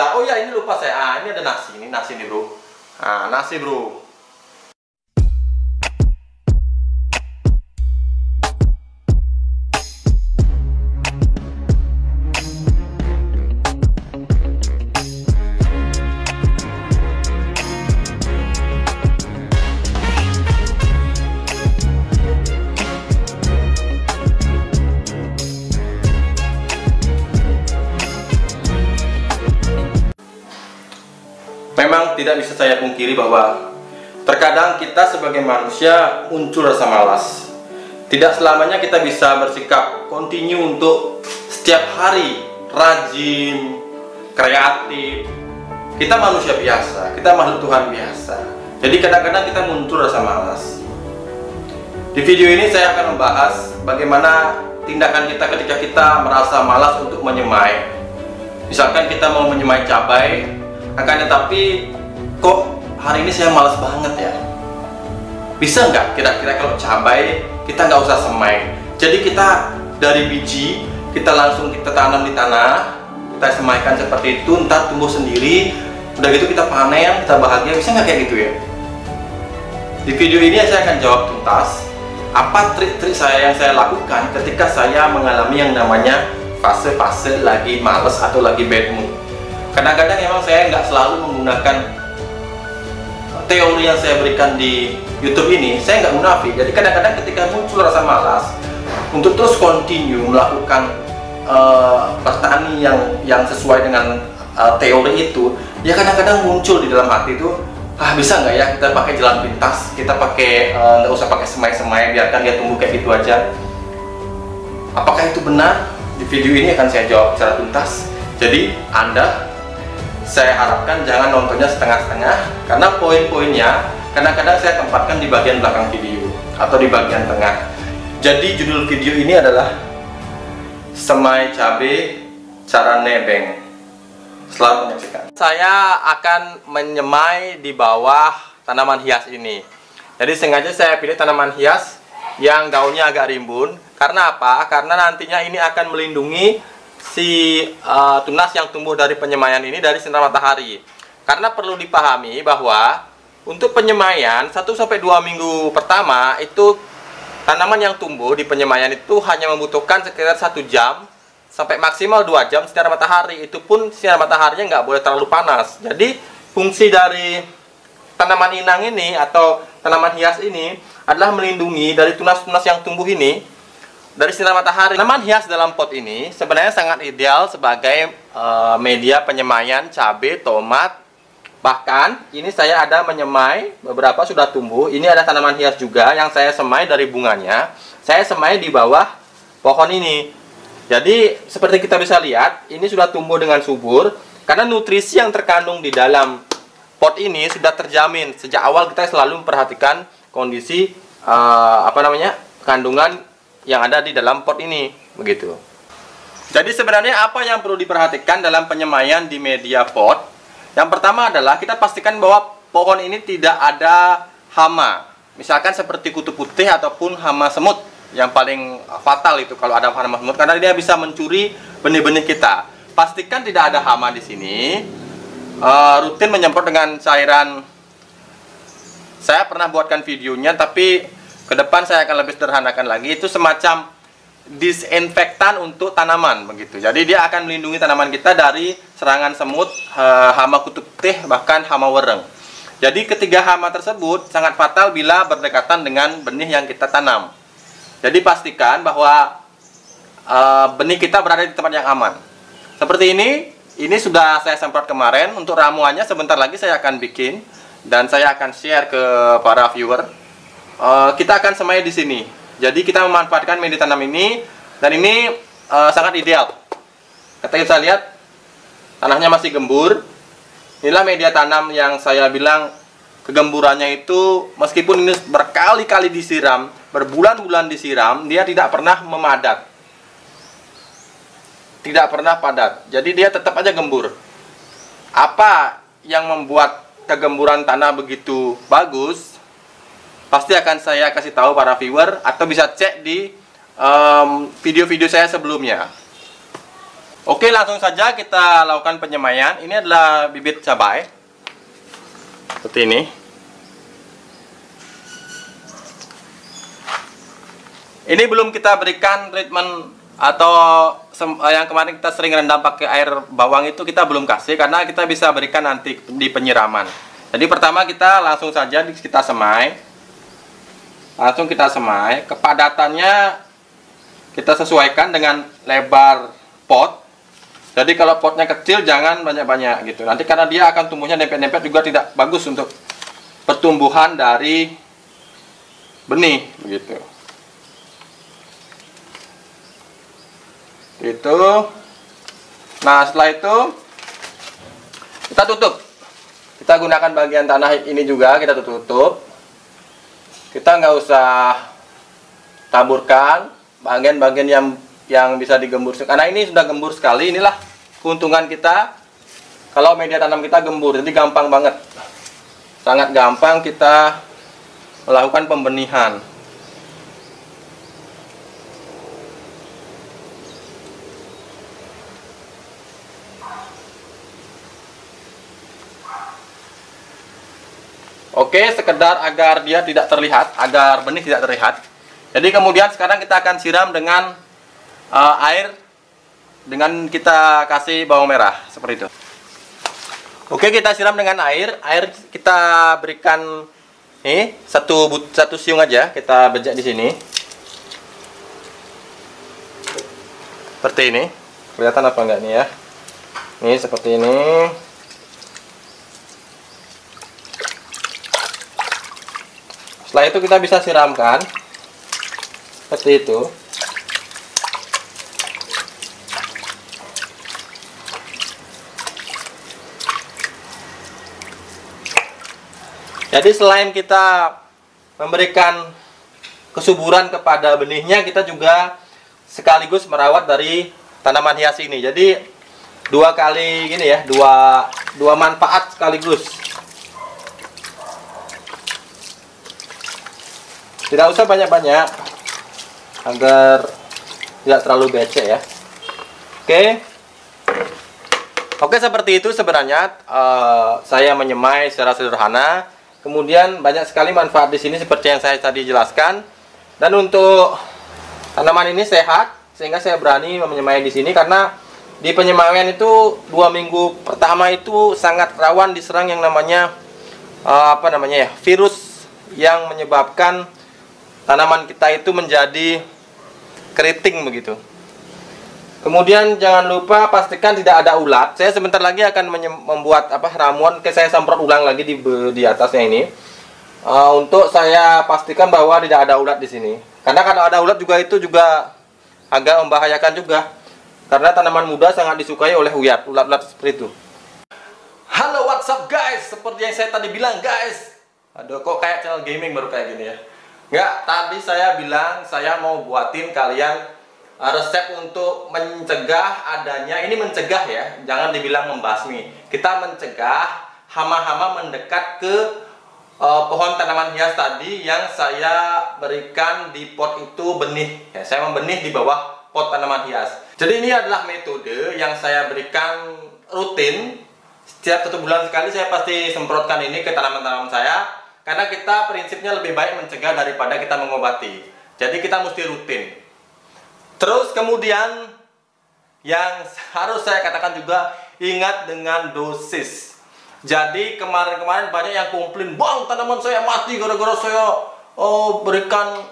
Nah, oh ya ini lupa saya. Ini ada nasi. Ini nasi nih, bro. Nah, nasi, bro. Memang tidak bisa saya pungkiri bahwa terkadang kita sebagai manusia muncul rasa malas. Tidak selamanya kita bisa bersikap kontinu untuk setiap hari rajin, kreatif. Kita manusia biasa, kita makhluk Tuhan biasa. Jadi kadang-kadang kita muncul rasa malas. Di video ini saya akan membahas bagaimana tindakan kita ketika kita merasa malas untuk menyemai. Misalkan kita mau menyemai cabai, akan tetapi kok hari ini saya malas banget ya. Bisa nggak kira-kira kalau cabai kita nggak usah semai, jadi kita dari biji kita langsung kita tanam di tanah, kita semaikan seperti itu, ntar tumbuh sendiri, udah gitu kita panen, kita bahagia. Bisa nggak kayak gitu ya? Di video ini saya akan jawab tuntas apa trik-trik saya yang saya lakukan ketika saya mengalami yang namanya fase-fase lagi males atau lagi bad mood. Kadang-kadang memang saya nggak selalu menggunakan teori yang saya berikan di YouTube ini, saya nggak munafik. Jadi kadang-kadang ketika muncul rasa malas untuk terus continue melakukan pertanian yang sesuai dengan teori itu, ya kadang-kadang muncul di dalam hati itu, bisa nggak ya kita pakai jalan pintas, kita pakai nggak usah pakai semai-semai, biarkan dia tumbuh kayak gitu aja. Apakah itu benar? Di video ini akan saya jawab secara tuntas. Jadi saya harapkan jangan nontonnya setengah-setengah, karena poin-poinnya kadang-kadang saya tempatkan di bagian belakang video atau di bagian tengah. Jadi judul video ini adalah Semai Cabai Cara Nebeng. Selamat menyaksikan. Saya akan menyemai di bawah tanaman hias ini. Jadi sengaja saya pilih tanaman hias yang daunnya agak rimbun. Karena apa? Karena nantinya ini akan melindungi si tunas yang tumbuh dari penyemaian ini dari sinar matahari. Karena perlu dipahami bahwa untuk penyemaian 1-2 minggu pertama itu tanaman yang tumbuh di penyemaian itu hanya membutuhkan sekitar 1 jam sampai maksimal 2 jam sinar matahari. Itu pun sinar mataharinya nggak boleh terlalu panas. Jadi fungsi dari tanaman inang ini atau tanaman hias ini adalah melindungi dari tunas-tunas yang tumbuh ini dari sinar matahari. Tanaman hias dalam pot ini sebenarnya sangat ideal sebagai media penyemaian cabai, tomat. Bahkan ini saya ada menyemai, beberapa sudah tumbuh. Ini ada tanaman hias juga yang saya semai dari bunganya. Saya semai di bawah pohon ini. Jadi seperti kita bisa lihat, ini sudah tumbuh dengan subur karena nutrisi yang terkandung di dalam pot ini sudah terjamin. Sejak awal kita selalu memperhatikan kondisi kandungan yang ada di dalam pot ini, begitu. Jadi sebenarnya apa yang perlu diperhatikan dalam penyemaian di media pot? Yang pertama adalah kita pastikan bahwa pohon ini tidak ada hama. Misalkan seperti kutu putih ataupun hama semut, yang paling fatal itu kalau ada hama semut, karena dia bisa mencuri benih-benih kita. Pastikan tidak ada hama di sini. Rutin menyemprot dengan cairan. Saya pernah buatkan videonya, tapi ke depan saya akan lebih sederhanakan lagi. Itu semacam disinfektan untuk tanaman, begitu. Jadi dia akan melindungi tanaman kita dari serangan semut, hama kutu putih, bahkan hama wereng. Jadi ketiga hama tersebut sangat fatal bila berdekatan dengan benih yang kita tanam. Jadi pastikan bahwa benih kita berada di tempat yang aman. Seperti ini sudah saya semprot kemarin. Untuk ramuannya sebentar lagi saya akan bikin dan saya akan share ke para viewer. Kita akan semai di sini. Jadi kita memanfaatkan media tanam ini, dan ini sangat ideal. Kita bisa lihat tanahnya masih gembur. Inilah media tanam yang saya bilang kegemburannya itu meskipun ini berkali-kali disiram, berbulan-bulan disiram, dia tidak pernah memadat, tidak pernah padat. Jadi dia tetap aja gembur. Apa yang membuat kegemburan tanah begitu bagus? Pasti akan saya kasih tahu para viewer, atau bisa cek di video-video saya sebelumnya. Oke, langsung saja kita lakukan penyemaian. Ini adalah bibit cabai seperti ini. Ini belum kita berikan treatment atau yang kemarin kita sering rendam pakai air bawang itu kita belum kasih, karena kita bisa berikan nanti di penyiraman. Jadi pertama kita langsung saja kita semai. Langsung kita semai. Kepadatannya kita sesuaikan dengan lebar pot. Jadi kalau potnya kecil jangan banyak-banyak gitu. Nanti karena dia akan tumbuhnya nempel-nempel juga tidak bagus untuk pertumbuhan dari benih begitu. Itu. Nah, setelah itu kita tutup. Kita gunakan bagian tanah ini juga kita tutup. Kita nggak usah taburkan bagian-bagian yang bisa digembur, karena ini sudah gembur sekali. Inilah keuntungan kita kalau media tanam kita gembur, jadi gampang banget, sangat gampang kita melakukan pembenihan. Oke, sekedar agar dia tidak terlihat, agar benih tidak terlihat. Jadi kemudian sekarang kita akan siram dengan air, dengan kita kasih bawang merah seperti itu. Oke, kita siram dengan air. Air kita berikan nih satu siung aja, kita bejak di sini. Seperti ini. Kelihatan apa enggak nih ya? Nih seperti ini. Setelah itu kita bisa siramkan seperti itu. Jadi selain kita memberikan kesuburan kepada benihnya, kita juga sekaligus merawat dari tanaman hias ini. Jadi dua kali gini ya, dua manfaat sekaligus. Tidak usah banyak-banyak agar tidak terlalu becek ya. Oke, seperti itu sebenarnya saya menyemai secara sederhana. Kemudian banyak sekali manfaat di sini seperti yang saya tadi jelaskan. Dan untuk tanaman ini sehat, sehingga saya berani menyemai di sini, karena di penyemaian itu 2 minggu pertama itu sangat rawan diserang yang namanya virus yang menyebabkan tanaman kita itu menjadi keriting begitu. Kemudian jangan lupa pastikan tidak ada ulat. Saya sebentar lagi akan membuat ramuan. Saya semprot ulang lagi di atasnya ini, untuk saya pastikan bahwa tidak ada ulat di sini. Karena kalau ada ulat juga itu juga agak membahayakan juga. Karena tanaman muda sangat disukai oleh ulat-ulat seperti itu. Halo, what's up guys? Seperti yang saya tadi bilang guys. Aduh, kok kayak channel gaming baru kayak gini ya. Nggak, tadi saya bilang saya mau buatin kalian resep untuk mencegah adanya, ini mencegah ya, jangan dibilang membasmi. Kita mencegah hama-hama mendekat ke pohon tanaman hias tadi yang saya berikan di pot itu benih ya, saya membenih di bawah pot tanaman hias. Jadi ini adalah metode yang saya berikan rutin. Setiap 1 bulan sekali saya pasti semprotkan ini ke tanaman-tanaman saya, karena kita prinsipnya lebih baik mencegah daripada kita mengobati. Jadi kita mesti rutin. Terus kemudian yang harus saya katakan juga, ingat dengan dosis. Jadi kemarin-kemarin banyak yang komplain, "Bang, tanaman saya mati gara-gara saya berikan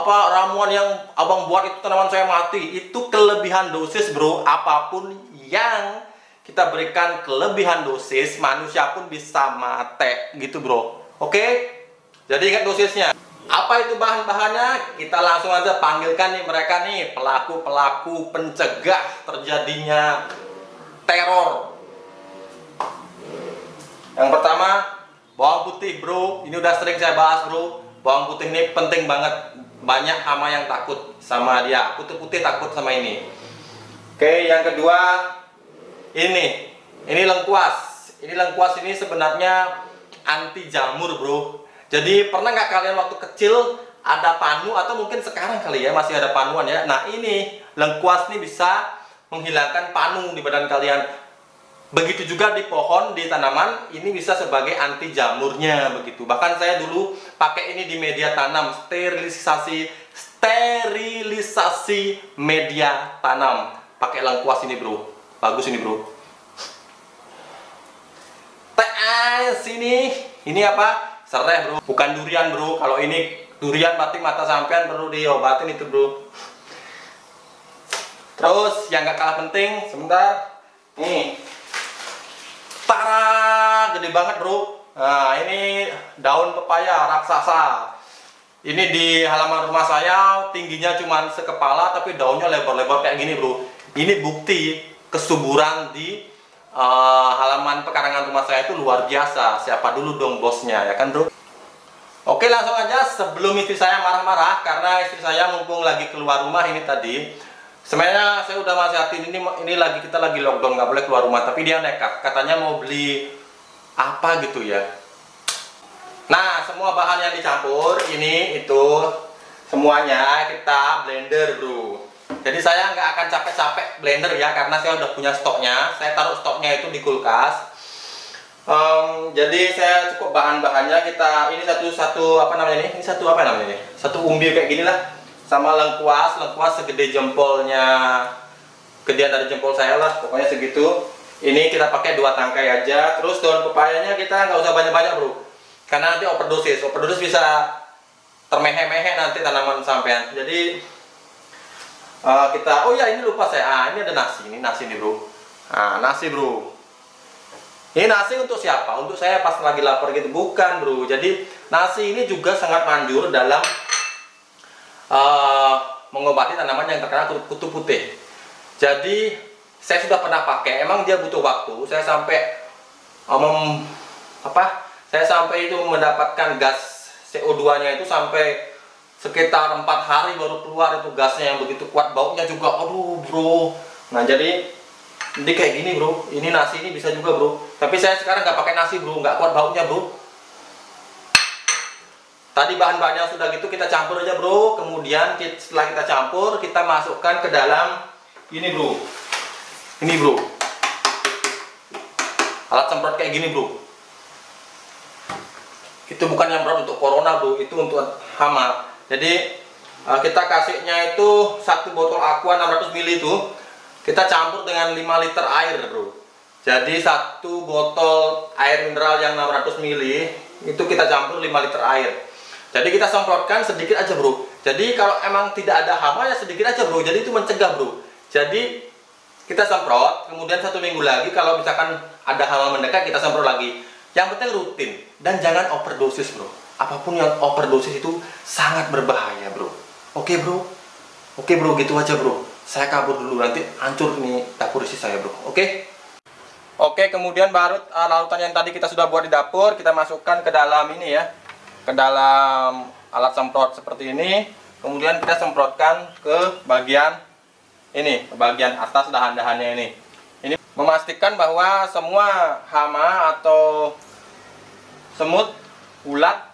ramuan yang abang buat itu, tanaman saya mati." Itu kelebihan dosis bro. Apapun yang kita berikan kelebihan dosis, manusia pun bisa mati gitu bro. Oke? Jadi ingat dosisnya. Apa itu bahan-bahannya? Kita langsung aja panggilkan nih mereka nih, pelaku-pelaku pencegah terjadinya teror. Yang pertama, bawang putih bro. Ini udah sering saya bahas bro. Bawang putih ini penting banget. Banyak hama yang takut sama dia. Putih-putih takut sama ini. Oke, yang kedua, ini lengkuas. Ini lengkuas ini sebenarnya anti jamur bro. Jadi pernah nggak kalian waktu kecil ada panu, atau mungkin sekarang kali ya masih ada panuan ya. Nah ini lengkuas nih bisa menghilangkan panu di badan kalian. Begitu juga di pohon, di tanaman, ini bisa sebagai anti jamurnya begitu. Bahkan saya dulu pakai ini di media tanam, sterilisasi media tanam. Pakai lengkuas ini bro, bagus ini bro. Sini, ini apa? Serai bro, bukan durian bro. Kalau ini durian berarti mata sampean perlu diobatin itu bro. Terus yang gak kalah penting, sebentar, nih, tara, gede banget bro. Nah ini daun pepaya raksasa. Ini di halaman rumah saya, tingginya cuma sekepala, tapi daunnya lebar-lebar kayak gini bro. Ini bukti kesuburan di halaman pekarangan rumah saya itu luar biasa. Siapa dulu dong bosnya, ya kan bro? Oke, langsung aja sebelum istri saya marah-marah, karena istri saya mumpung lagi keluar rumah ini tadi. Sebenarnya saya udah nasihatin ini kita lagi lockdown, nggak boleh keluar rumah, tapi dia nekat, katanya mau beli apa gitu ya. Nah, semua bahan yang dicampur ini itu semuanya kita blender bro. Jadi saya nggak akan capek-capek blender ya, karena saya udah punya stoknya. Saya taruh stoknya itu di kulkas. Jadi saya cukup bahan-bahannya, kita ini satu apa namanya ini satu apa namanya ini, satu umbi kayak gini lah, sama lengkuas segede jempolnya, gedean dari jempol saya lah, pokoknya segitu. Ini kita pakai 2 tangkai aja. Terus daun pepayanya kita nggak usah banyak-banyak bro, karena nanti overdosis bisa termehek-mehek nanti tanaman sampean. Jadi kita, oh ya ini lupa saya, ini ada nasi, ini nasi nih bro. Nah, nasi bro, ini nasi untuk siapa? Untuk saya pas lagi lapar gitu? Bukan bro. Jadi nasi ini juga sangat manjur dalam mengobati tanaman yang terkena kutu putih. Jadi saya sudah pernah pakai, emang dia butuh waktu. Saya sampai saya sampai itu mendapatkan gas CO2-nya itu sampai sekitar 4 hari baru keluar itu gasnya yang begitu kuat, baunya juga, aduh bro. Nah jadi kayak gini bro, ini nasi ini bisa juga bro. Tapi saya sekarang nggak pakai nasi bro, nggak kuat baunya bro. Tadi bahan-bahan yang sudah gitu kita campur aja bro. Kemudian setelah kita campur, kita masukkan ke dalam ini bro. Ini bro, alat semprot kayak gini bro. Itu bukan nyemprot untuk corona bro, itu untuk hama. Jadi kita kasihnya itu 1 botol aqua 600 ml itu kita campur dengan 5 liter air bro. Jadi 1 botol air mineral yang 600 ml itu kita campur 5 liter air. Jadi kita semprotkan sedikit aja bro. Jadi kalau emang tidak ada hama ya sedikit aja bro. Jadi itu mencegah bro. Jadi kita semprot, kemudian 1 minggu lagi kalau misalkan ada hama mendekat kita semprot lagi. Yang penting rutin dan jangan overdosis bro. Apapun yang overdosis itu sangat berbahaya bro. Oke bro, gitu aja bro. Saya kabur dulu, nanti hancur nih dapur isi saya bro. Oke, kemudian larutan yang tadi kita sudah buat di dapur, kita masukkan ke dalam ini ya, ke dalam alat semprot seperti ini. Kemudian kita semprotkan ke bagian ini, ke bagian atas dahan-dahannya ini. Ini memastikan bahwa semua hama atau semut, ulat,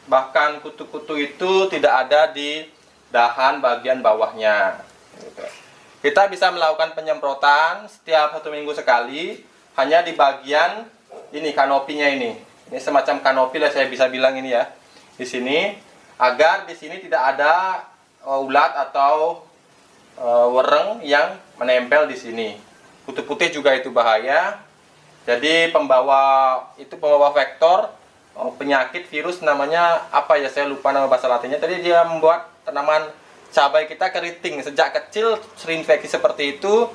bahkan kutu-kutu itu tidak ada di dahan bagian bawahnya. Kita bisa melakukan penyemprotan setiap 1 minggu sekali, hanya di bagian ini kanopinya ini. Ini semacam kanopi lah saya bisa bilang ini ya. Di sini, agar di sini tidak ada ulat atau wereng yang menempel di sini. Kutu putih juga itu bahaya. Jadi pembawa vektor penyakit virus, namanya apa ya, saya lupa nama bahasa latinnya. Tadi dia membuat tanaman cabai kita keriting sejak kecil, sering infeksi seperti itu.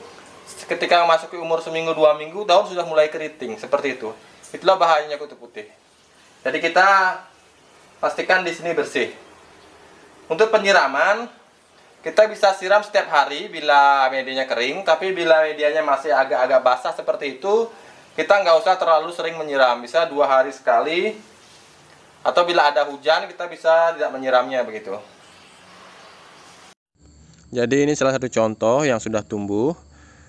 Ketika memasuki umur 1 minggu 2 minggu, daun sudah mulai keriting seperti itu. Itulah bahayanya kutu putih. Jadi kita pastikan di sini bersih. Untuk penyiraman, kita bisa siram setiap hari bila medianya kering. Tapi bila medianya masih agak-agak basah seperti itu, kita nggak usah terlalu sering menyiram. Bisa 2 hari sekali. Atau bila ada hujan, kita bisa tidak menyiramnya begitu. Jadi ini salah satu contoh yang sudah tumbuh.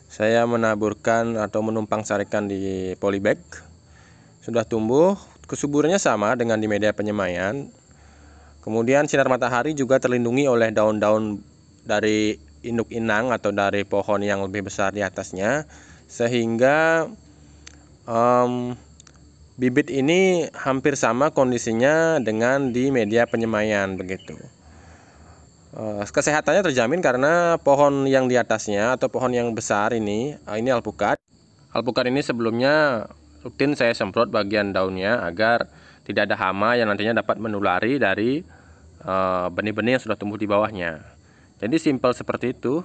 Saya menaburkan atau menumpang sarikan di polybag. Sudah tumbuh, kesuburannya sama dengan di media penyemaian. Kemudian sinar matahari juga terlindungi oleh daun-daun dari induk inang atau dari pohon yang lebih besar di atasnya, sehingga bibit ini hampir sama kondisinya dengan di media penyemaian begitu. Kesehatannya terjamin karena pohon yang di atasnya atau pohon yang besar ini alpukat. Alpukat ini sebelumnya rutin saya semprot bagian daunnya agar tidak ada hama yang nantinya dapat menulari dari benih-benih yang sudah tumbuh di bawahnya. Jadi simpel seperti itu.